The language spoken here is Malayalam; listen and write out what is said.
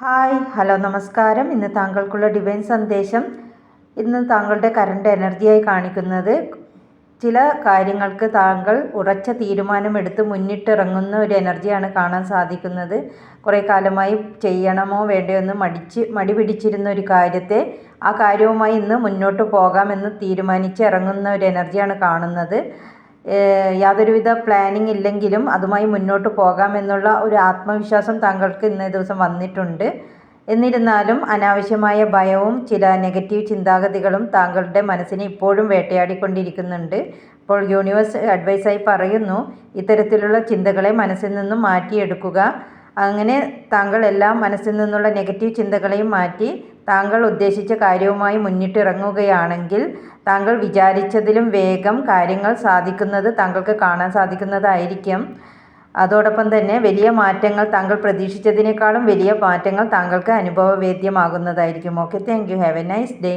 ഹായ് ഹലോ നമസ്കാരം. ഇന്ന് താങ്കൾക്കുള്ള ഡിവൈൻ സന്ദേശം. ഇന്ന് താങ്കളുടെ കറണ്ട് എനർജിയായി കാണിക്കുന്നത് ചില കാര്യങ്ങൾക്ക് താങ്കൾ ഉറച്ച തീരുമാനമെടുത്ത് മുന്നിട്ടിറങ്ങുന്ന ഒരു എനർജിയാണ് കാണാൻ സാധിക്കുന്നത്. കുറേ കാലമായി ചെയ്യണമോ വേണ്ടയോ എന്ന് മടി പിടിച്ചിരുന്ന ഒരു കാര്യത്തെ ആ കാര്യവുമായി ഇന്ന് മുന്നോട്ട് പോകാമെന്ന് തീരുമാനിച്ച് ഇറങ്ങുന്ന ഒരു എനർജിയാണ് കാണുന്നത്. യാതൊരുവിധ പ്ലാനിങ് ഇല്ലെങ്കിലും അതുമായി മുന്നോട്ട് പോകാമെന്നുള്ള ഒരു ആത്മവിശ്വാസം താങ്കൾക്ക് ഇന്നേ ദിവസം വന്നിട്ടുണ്ട്. എന്നിരുന്നാലും അനാവശ്യമായ ഭയവും ചില നെഗറ്റീവ് ചിന്താഗതികളും താങ്കളുടെ മനസ്സിനെ ഇപ്പോഴും വേട്ടയാടിക്കൊണ്ടിരിക്കുന്നുണ്ട്. അപ്പോൾ യൂണിവേഴ്സ് അഡ്വൈസായി പറയുന്നു, ഇത്തരത്തിലുള്ള ചിന്തകളെ മനസ്സിൽ നിന്നും മാറ്റിയെടുക്കുക. അങ്ങനെ താങ്കൾ എല്ലാം മനസ്സിൽ നിന്നുള്ള നെഗറ്റീവ് ചിന്തകളെയും മാറ്റി താങ്കൾ ഉദ്ദേശിച്ച കാര്യവുമായി മുന്നിട്ടിറങ്ങുകയാണെങ്കിൽ താങ്കൾ വിചാരിച്ചതിലും വേഗം കാര്യങ്ങൾ സാധിക്കുന്നത് താങ്കൾക്ക് കാണാൻ സാധിക്കുന്നതായിരിക്കും. അതോടൊപ്പം തന്നെ വലിയ മാറ്റങ്ങൾ, താങ്കൾ പ്രതീക്ഷിച്ചതിനേക്കാളും വലിയ മാറ്റങ്ങൾ താങ്കൾക്ക് അനുഭവവേദ്യമാകുന്നതായിരിക്കും. Okay, thank you. Have a nice day.